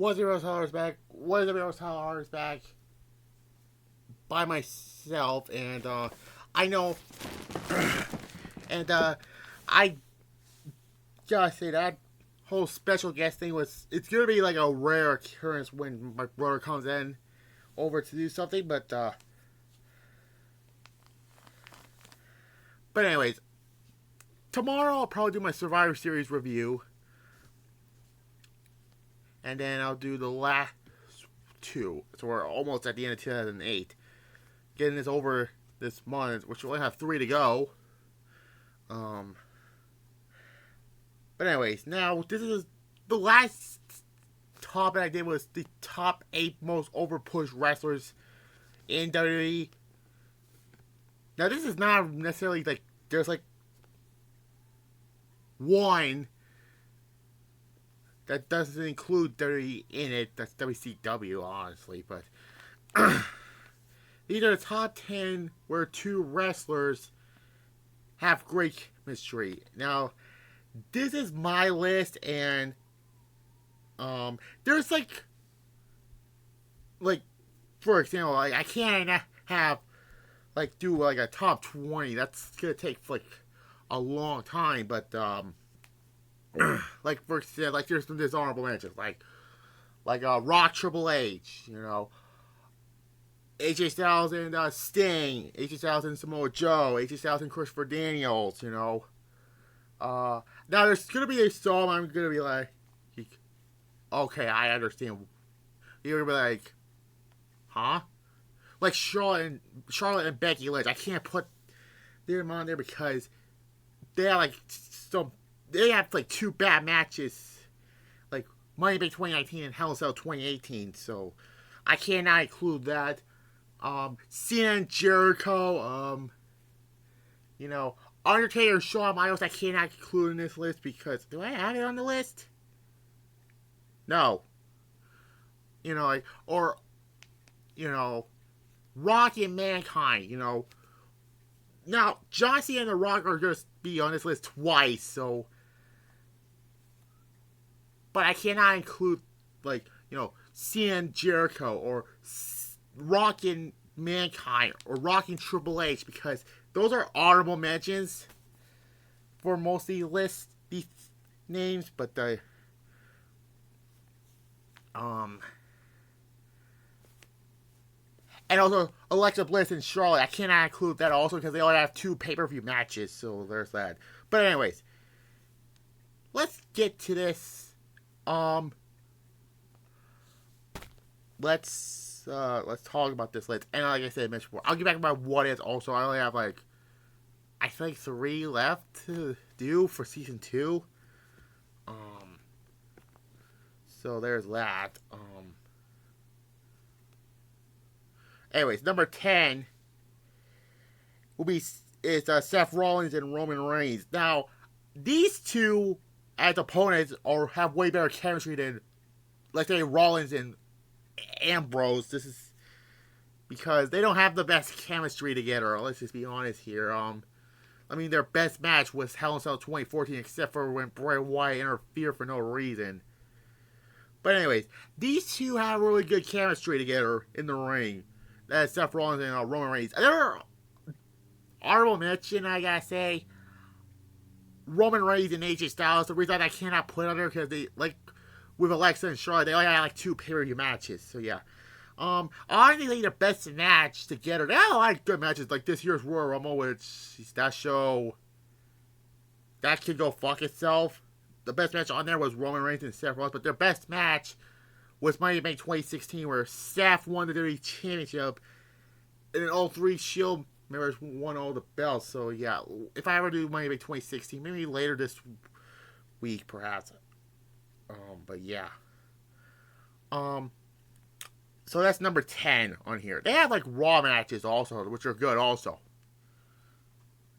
Was the Rose Hollers back? Was the Rose Hollers back by myself? And I know, and I gotta say that whole special guest thing was it's gonna be like a rare occurrence when my brother comes in over to do something, but anyways, tomorrow I'll probably do my Survivor Series review, and then I'll do the last two. So we're almost at the end of 2008. Getting this over this month, which we only have 3 to go. Um, but anyways, now this is the last topic I did was the top 8 most overpushed wrestlers in WWE. Now this is not necessarily like there's like one that doesn't include WWE in it. That's WCW, honestly, but these are the top 10 where 2 wrestlers have great chemistry. Now, this is my list, and there's like for example, like I can't have like do like a top 20. That's gonna take like a long time, but like for example, like there's some dishonorable mentions, like Rock Triple H, you know, AJ Styles and Sting, AJ Styles and Samoa Joe, AJ Styles and Christopher Daniels, you know. Now there's gonna be a song I'm gonna be like, okay, I understand. You're gonna be like, huh? Like Charlotte and Becky Lynch. I can't put them on there because they have like they have like 2 bad matches, like Money Bank 2019 and Hell in Cell 2018. So I cannot include that. Cena and Jericho, you know, Undertaker and Shawn Michaels I cannot include in this list because do I have it on the list? No. You know, like or you know, Rock and Mankind, you know. Now, John Cena and The Rock are just be on this list twice, so but I cannot include like, you know, Cena and Jericho or Rock and Mankind or Rock and Triple H because those are honorable mentions for most of these names, but and also Alexa Bliss and Charlotte, I cannot include that also because they only have 2 pay-per-view matches, so there's that. But anyways, let's get to this. Let's talk about this list. And like I said, before, I'll get back about what is also. I only have like I think 3 left to do for season 2. So there's that. Anyways, number 10 will be is Seth Rollins and Roman Reigns. Now, these 2 as opponents have way better chemistry than, let's say, Rollins and Ambrose. This is because they don't have the best chemistry together. Let's just be honest here. I mean, their best match was Hell in Cell 2014, except for when Bray Wyatt interfered for no reason. But anyways, these 2 have really good chemistry together in the ring. That's Seth Rollins and Roman Reigns. They're honorable mention, I gotta say. Roman Reigns and AJ Styles. The reason I cannot put on there because they like with Alexa and Charlotte, they only had like 2 pay-per-view matches. So yeah. Honestly, the best match together. They had a lot of good matches like this year's Royal Rumble, which that show that can go fuck itself. The best match on there was Roman Reigns and Seth Rollins, but their best match was Money in the Bank 2016, where Seth won the WWE Championship, and then all 3 Shield members won all the belts. So yeah, if I ever do Money in the Bank 2016, maybe later this week, perhaps. But yeah. So that's number 10 on here. They have like Raw matches also, which are good also.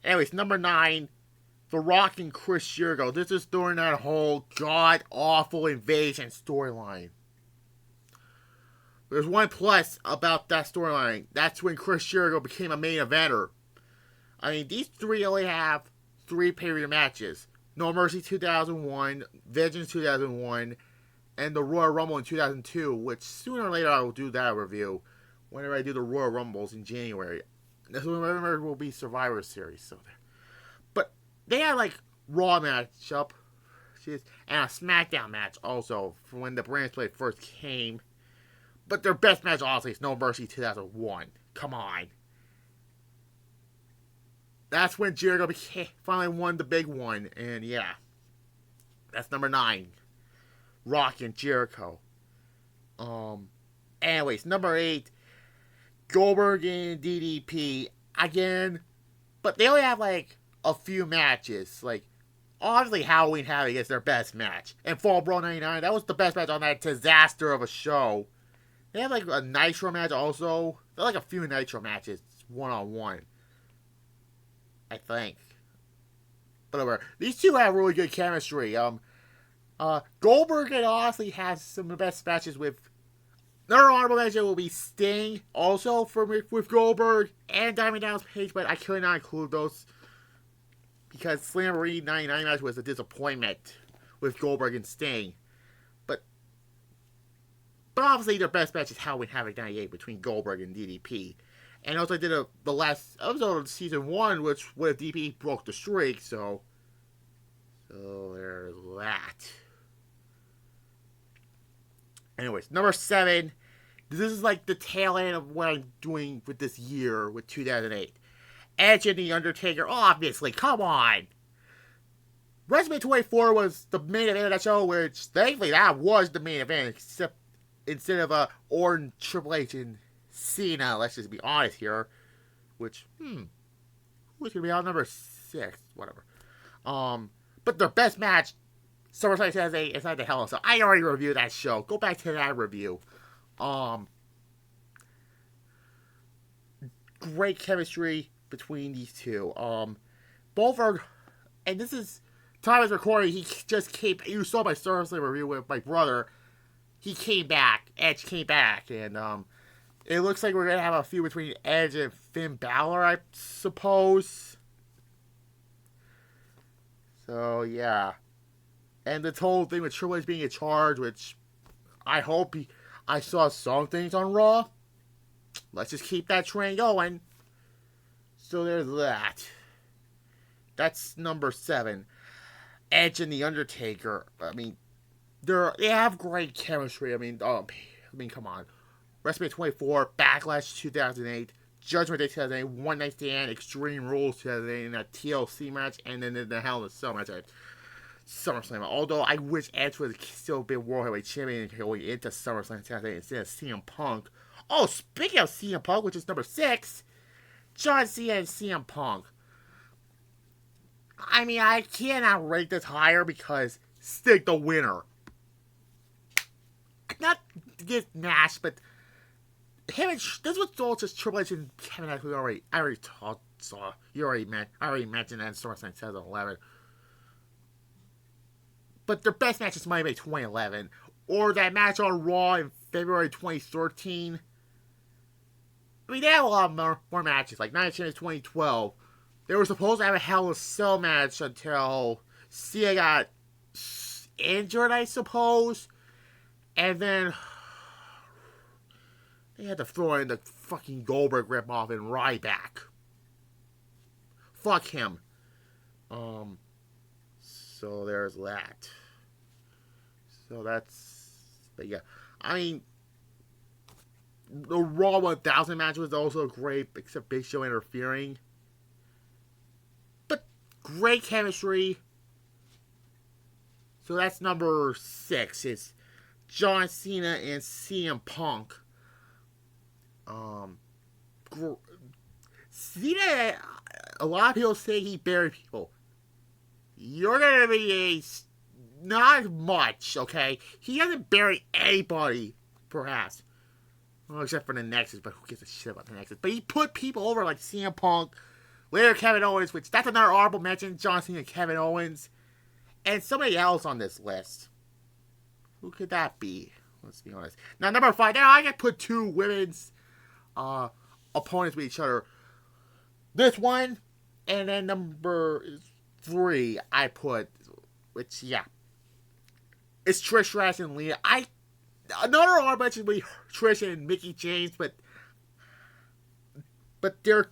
Anyways, number 9, The Rock and Chris Jericho. This is during that whole god-awful invasion storyline. There's one plus about that storyline. That's when Chris Jericho became a main eventer. I mean, these 3 only have 3 pay-per-view matches. No Mercy 2001, Vengeance 2001, and the Royal Rumble in 2002, which sooner or later I will do that review whenever I do the Royal Rumbles in January. This will be Survivor Series. So, but they had like Raw matchup, and a SmackDown match also from when the brand split first came. But their best match, honestly, is No Mercy 2001. Come on. That's when Jericho finally won the big one. And yeah, that's number 9. Rock and Jericho. Anyways, number 8, Goldberg and DDP. Again, but they only have like a few matches. Like, obviously Halloween Havoc is their best match. And Fall Brawl 99, that was the best match on that disaster of a show. They have like a Nitro match also. There are like a few Nitro matches, one-on-one. I think. But whatever. These two have really good chemistry. Goldberg and honestly has some of the best matches with. Another honorable mention will be Sting, also with Goldberg and Diamond Dallas Page, but I could not include those because Slamboree 99 match was a disappointment with Goldberg and Sting. But obviously their best match is Halloween Havoc 98 between Goldberg and DDP. And also I did the last episode of season 1, which with DDP broke the streak, so there's that. Anyways, number 7. This is like the tail end of what I'm doing with this year with 2008. Edge and The Undertaker, obviously, come on! WrestleMania 24 was the main event of that show, which thankfully that was the main event, except instead of Orton, Triple H, and Cena, let's just be honest here. Which, who's gonna be on number 6? Whatever. But their best match, SummerSlam 2008, inside the Hell in a Cell. I already reviewed that show. Go back to that review. Great chemistry between these two. Both are, and this is time is recording. He just came. You saw my SummerSlam review with my brother. He came back. Edge came back, and it looks like we're gonna have a feud between Edge and Finn Balor, I suppose. So yeah, and this whole thing with Triple H being in charge, which I hope I saw some things on Raw. Let's just keep that train going. So there's that. That's number 7. Edge and The Undertaker. I mean, they have great chemistry. I mean, come on. WrestleMania 24, Backlash 2008, Judgment Day 2008, One Night Stand, Extreme Rules 2008, and a TLC match, and then the Hell in a Cell match at SummerSlam. Although I wish Edge would have still been World Heavyweight Champion going into SummerSlam 2008 instead of CM Punk. Oh, speaking of CM Punk, which is number 6, John Cena and CM Punk. I mean, I cannot rate this higher because Sting the winner. Not just Nash, but him and this was all just Triple H and Kevin Nash. I already saw. I already mentioned that in SummerSlam 2011. But their best match is Money Bank 2011, or that match on Raw in February 2013. I mean, they had a lot more matches, like Night of Champions 2012. They were supposed to have a Hell in a Cell match until Cena got injured, I suppose. And then they had to throw in the fucking Goldberg ripoff and Ryback. Fuck him. So there's that. So that's... But yeah. I mean... The Raw 1000 match was also great, except Big Show interfering. But great chemistry. So that's number 6. It's John Cena and CM Punk. Cena, a lot of people say he buried people. You're gonna be not much, okay? He hasn't buried anybody, perhaps. Well, except for the Nexus, but who gives a shit about the Nexus? But he put people over like CM Punk, later Kevin Owens, which that's another honorable mention, John Cena and Kevin Owens, and somebody else on this list. Who could that be? Let's be honest. Now, number 5, now I can put 2 women's opponents with each other. This one, and then number 3 I put, which, yeah. It's Trish Stratus and Lita. Another honorable mention would be Trish and Mickie James, but their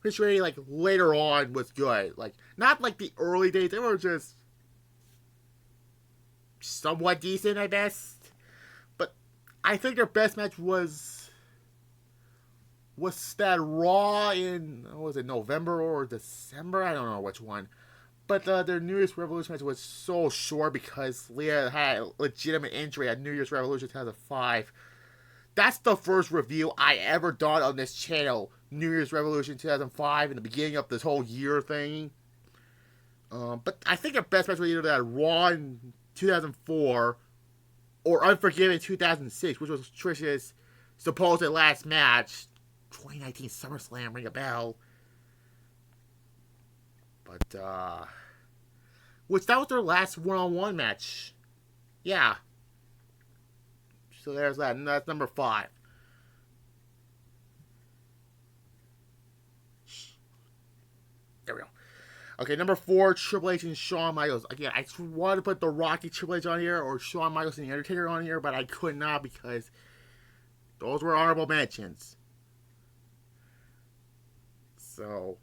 chemistry like later on was good. Like not like the early days. They were just somewhat decent at best. But I think their best match was that Raw in was it November or December? I don't know which one. But their New Year's Revolution match was so short because Leah had a legitimate injury at New Year's Revolution 2005. That's the first review I ever done on this channel. New Year's Revolution 2005 in the beginning of this whole year thing. But I think the best match was either that Raw in 2004 or Unforgiven 2006, which was Trish's supposed last match. 2019 SummerSlam, ring a bell. But, which that was their last one-on-one match. Yeah. So there's that. And that's number 5. There we go. Okay, number 4, Triple H and Shawn Michaels. Again, I wanted to put the Rocky Triple H on here or Shawn Michaels and The Undertaker on here, but I could not because those were honorable mentions. So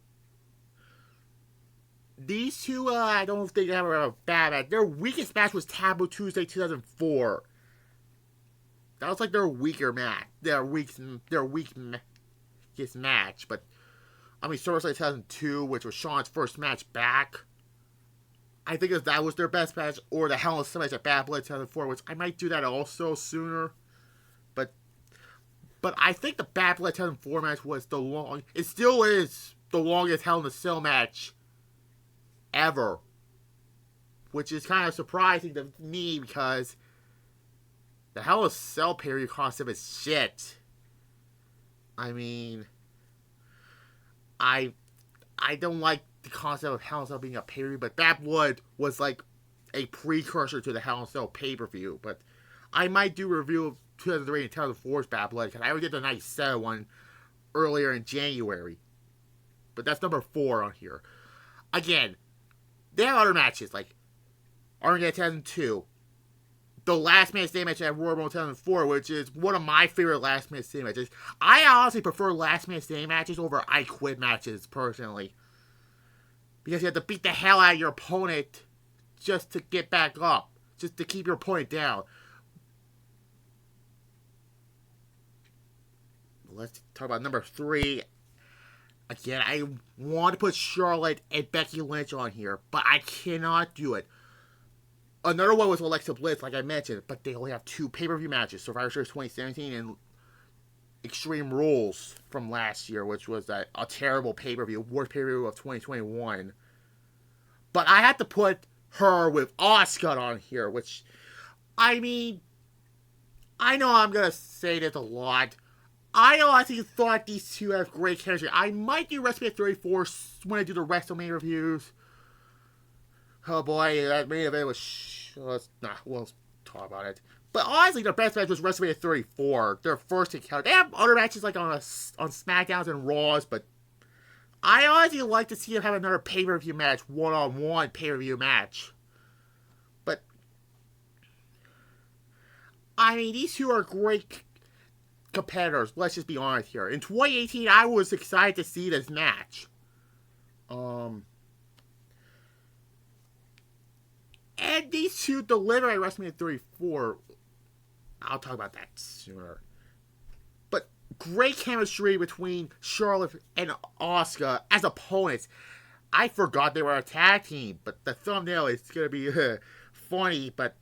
these two, I don't think they have a bad match. Their weakest match was Taboo Tuesday 2004. That was like their weaker match. Their weakest match. But, I mean, SummerSlam 2002, which was Shawn's first match back. I think that was their best match. Or the Hell in a Cell match at Bad Blood 2004, which I might do that also sooner. But I think the Bad Blood 2004 match was it still is the longest Hell in a Cell match ever, which is kind of surprising to me because the Hell in a Cell pay-per-view concept is shit. I mean, I don't like the concept of Hell in a Cell being a pay-per-view, but Bad Blood was like a precursor to the Hell in a Cell pay-per-view. But I might do a review of 2003 and 2004's Bad Blood because I already did the Night 7 one earlier in January. But that's number 4 on here. Again, they have other matches like Armageddon 2002, the Last Man Standing match at Royal Rumble 2004, which is one of my favorite Last Man Standing matches. I honestly prefer Last Man Standing matches over I Quit matches, personally. Because you have to beat the hell out of your opponent just to get back up. Just to keep your opponent down. Let's talk about number 3. Again, I want to put Charlotte and Becky Lynch on here, but I cannot do it. Another one was Alexa Bliss, like I mentioned, but they only have 2 pay-per-view matches. Survivor Series 2017 and Extreme Rules from last year, which was a terrible pay-per-view, worst pay-per-view of 2021. But I had to put her with Asuka on here, which, I mean, I know I'm going to say this a lot. I honestly thought these two have great chemistry. I might do WrestleMania 34 when I do the WrestleMania reviews. Oh boy, that main event was... we'll talk about it. But honestly, their best match was WrestleMania 34. Their first encounter. They have other matches like on SmackDowns and Raws, but I honestly like to see them have another pay-per-view match, one-on-one pay-per-view match. But, I mean, these two are great competitors. Let's just be honest here. In 2018, I was excited to see this match. And these two deliver at WrestleMania 34. I'll talk about that sooner. But great chemistry between Charlotte and Asuka as opponents. I forgot they were a tag team, but the thumbnail is going to be funny. But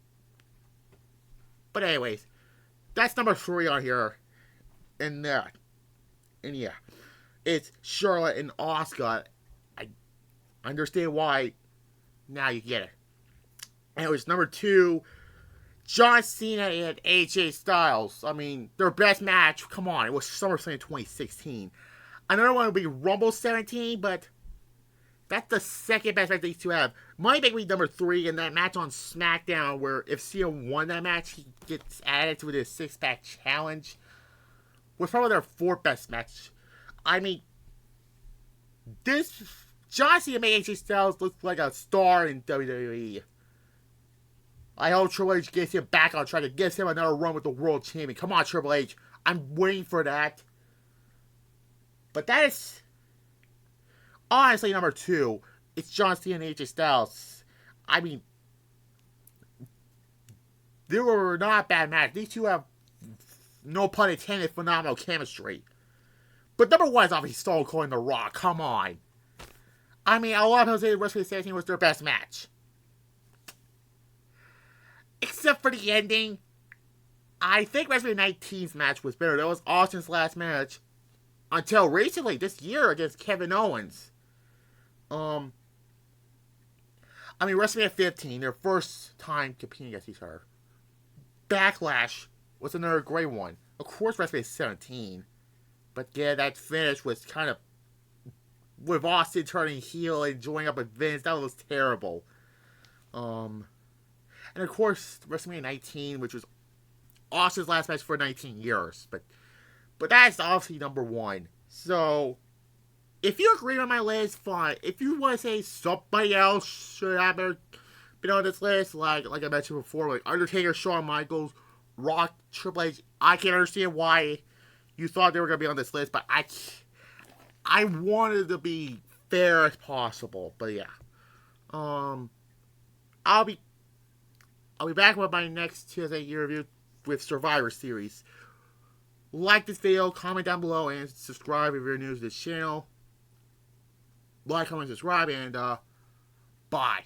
anyways, that's number 3 on here. And yeah, it's Charlotte and Asuka. I understand why. Now you get it. And it was number 2, John Cena and AJ Styles. I mean, their best match, come on, it was SummerSlam 2016. Another one would be Rumble 17, but that's the second best match these two have. Money Bank would be number 3, and that match on SmackDown where if Cena won that match, he gets added to the 6-pack challenge, was probably their 4th best match. I mean, this John Cena made AJ Styles look like a star in WWE. I hope Triple H gets him back on track and gets him another run with the world champion. Come on, Triple H. I'm waiting for that. But that is honestly number 2. It's John Cena and AJ Styles. I mean, they were not a bad match. These two have, no pun intended, phenomenal chemistry. But number 1 is obviously Stone Cold and The Rock. Come on. I mean, a lot of people say WrestleMania 17 was their best match. Except for the ending. I think WrestleMania 19's match was better. That was Austin's last match. Until recently, this year, against Kevin Owens. I mean, WrestleMania 15, their first time competing against each other. Backlash was another great one. Of course, WrestleMania 17. But yeah, that finish was kind of, with Austin turning heel and joining up with Vince, that was terrible. And of course, WrestleMania 19, which was Austin's last match for 19 years. But that's obviously number 1. So, if you agree with my list, fine. If you want to say somebody else should have been on this list, like I mentioned before, like Undertaker, Shawn Michaels, Rock, Triple H, I can understand why you thought they were going to be on this list, but I wanted to be fair as possible. But yeah, I'll be back with my next TSA review with Survivor Series. Like this video, comment down below, and subscribe if you're new to this channel. Like, comment, subscribe, and bye.